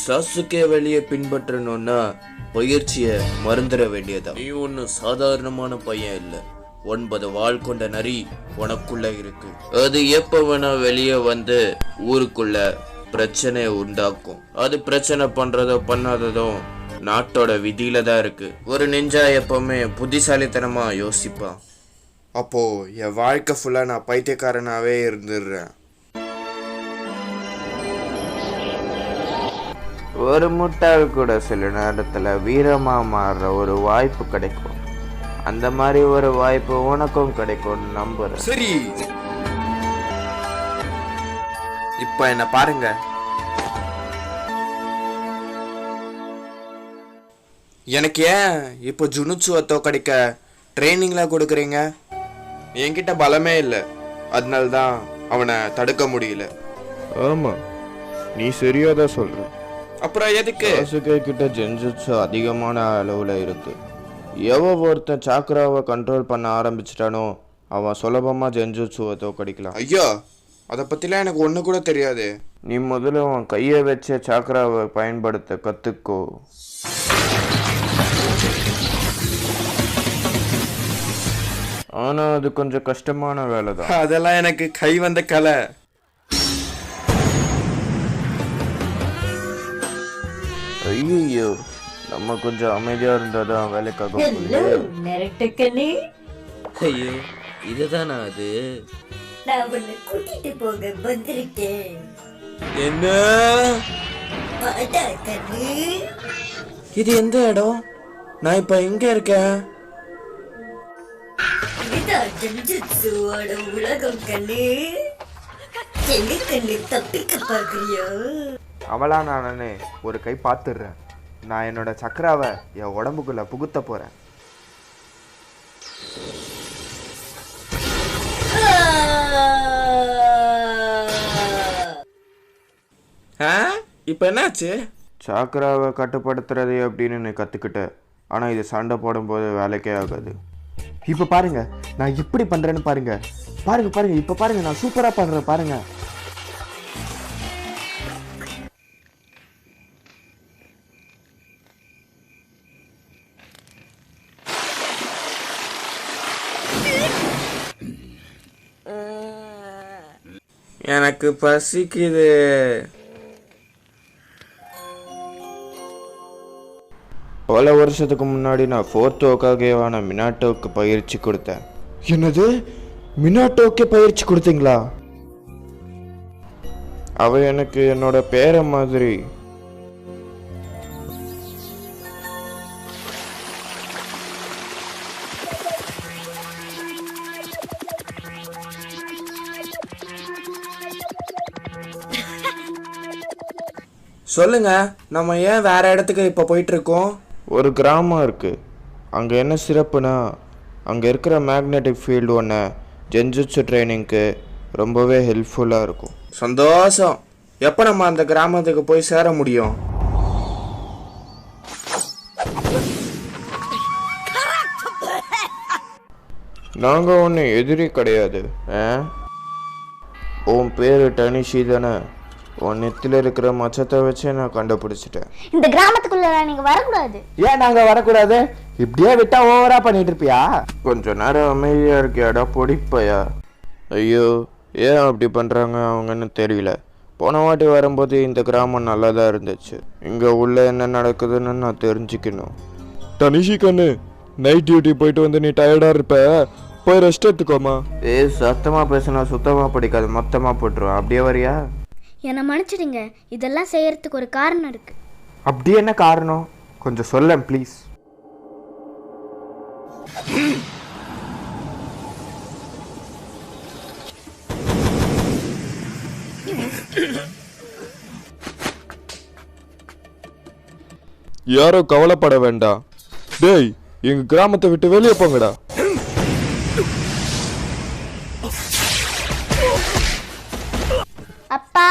Sasuke வழியை பின்பற்றணும்னா பயிற்சியை மறந்துட வேண்டியதா. நீ ஒன்னும் சாதாரணமான பையன் இல்ல. 9 வால் கொண்ட நரி உனக்குள்ள இருக்கு. அது எப்ப வேணா வெளியே வந்து ஊருக்குள்ள பிரச்சனையை உண்டாக்கும். அது பிரச்சனை பண்றதோ பண்ணாததும் நாட்டோட விதியில தான் இருக்கு. ஒரு நிஞ்சா எப்பவுமே புத்திசாலித்தனமா யோசிப்பான். அப்போ என் வாழ்க்கை ஃபுல்லா நான் பைத்தியக்காரனாவே இருந்துடுறேன். ஒரு முட்டாள் கூட சில நேரத்துல வீரமா மாறுற ஒரு வாய்ப்பு கிடைக்கும். அந்த மாதிரி ஒரு வாய்ப்பு உனக்கும் கிடைக்கும்னு நம்புறேன். சரி, இப்ப என்ன பாருங்க. எனக்கு ஏன் இப்போ ஜுனுட்சுவை தோக்கடிக்க ட்ரைனிங்லாம் கொடுக்குறீங்க? என்கிட்ட பலமே இல்லை, அதனால தான் அவனை தடுக்க முடியல. ஆமா, நீ சரியாதான் சொல்ற. அப்புறம் எதுக்கு? சாசுகே கிட்ட ஜென்ஜுட்சு அதிகமான அளவுல இருக்கு. ஒருத்தன் சாக்ராவை கண்ட்ரோல் பண்ண ஆரம்பிச்சிட்டானோ அவன் சுலபமா ஜென்ஜுட்சுவை தோக்கடிக்கலாம். ஐயோ, அதை பத்திலாம் எனக்கு ஒண்ணு கூட தெரியாது. நீ முதல்ல அவன் கையை வச்ச சாக்ராவை பயன்படுத்த கத்துக்கோ. ஆனா அது கொஞ்சம் கஷ்டமான வேலை தான். அதெல்லாம் எனக்கு கை வந்த கலை. ஐயோ, நம்ம கொஞ்சம் அமைதியா இருந்தாதான் வேலைக்காக. ஐயோ, இதுதானா அது? நான் உன்னை கூட்டிட்டு போக வந்திருக்கேன். என்ன? வாடா கண்ணு. இது எந்த இடம்? நான் இப்ப எங்க இருக்கேன்? இதுதான் ஜென்ஜுட்சுவோட உலகம் கண்ணு. எங்க கண்ணு தப்பிக்க பாக்குறியோ? அவளா நானே ஒரு கை பார்த்துடுறேன். நான் என்னோட சக்கராவை என் உடம்புக்குள்ள புகுத்த போறேன். இப்ப என்னாச்சு? சாக்ராவை கட்டுப்படுத்துறது அப்படின்னு நீ கத்துக்கிட்ட. ஆனா இது சண்டை போடும்போது வேலைக்கே ஆகாது. இப்ப பாருங்க நான் எப்படி பண்றேன்னு பாருங்க. பாருங்க பாருங்க, இப்ப பாருங்க நான் சூப்பரா பண்றேன் பாருங்க. எனக்கு பசிக்குது. பல வருஷத்துக்கு முன்னாடி நான் 4th ஹோகாகேவான மினாட்டோக்கு பயிற்சி கொடுத்தேன். என்னது? மினாட்டோக்கே பயிற்சி கொடுத்தீங்களா? அவ எனக்கு என்னோட பேரை மாதிரி. சொல்லுங்க, நம்ம ஏன் வேற இடத்துக்கு இப்ப போயிட்டு இருக்கோம்? ஒரு கிராமம் இருக்கு. அங்க என்ன சிறப்புனா, அங்க இருக்கிற மேக்னெட்டிக் ஃபீல்டு ஒன்று ஜென்ஜுட்சு ட்ரைனிங்க்கு ரொம்பவே ஹெல்ப்ஃபுல்லா இருக்கும். சந்தோஷம். எப்ப நம்ம அந்த கிராமத்துக்கு போய் சேர முடியும்? நாங்க ஒன்று எதிரி கிடையாது. உன் பேரு டனிஷி தானே? உன் நெத்தில இருக்கிற மச்சத்தை வச்சு நான் கண்டுபிடிச்சிட்டேன். இந்த கிராமத்துக்குள்ள நீங்க வரக்கூடாது. ஏன் நாங்க வரக்கூடாது? இப்படியே விட்டா ஓவரா பண்ணிட்டு இருப்பியா? கொஞ்ச நேரம் அமைதியா இருக்கியாடா பொடிப்பையா. ஐயோ, ஏன் அப்படி பண்றாங்க அவங்கன்னு தெரியல. போன வாட்டி வரும்போது இந்த கிராமம் நல்லதா இருந்துச்சு. இங்க உள்ள என்ன நடக்குதுன்னு நான் தெரிஞ்சுக்கணும். டனிஷி கண்ணு, நைட் டியூட்டி போயிட்டு வந்து நீ டயர்டா இருப்ப, போய் ரெஸ்ட் எடுத்துக்கோமா. சத்தமா பேசினா சுத்தமா பிடிக்காது, மொத்தமா போட்டுருவேன். அப்படியே வரியா? என்னை மன்னிச்சிடுங்க, இதெல்லாம் செய்யறதுக்கு ஒரு காரணம் இருக்கு. அப்படி என்ன காரணம்? கொஞ்சம் சொல்ல ப்ளீஸ். யாரோ கவலைப்பட வேண்டாம். டேய், எங்க கிராமத்தை விட்டு வெளியே போங்கடா. அப்பா,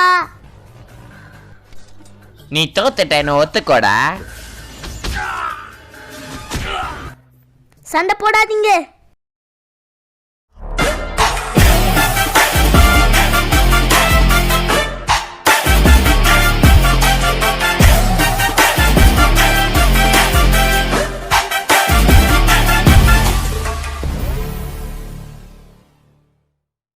நீ தோத்துட்டேன்னு ஒத்துக்கோடா. சண்டை போடாதீங்க.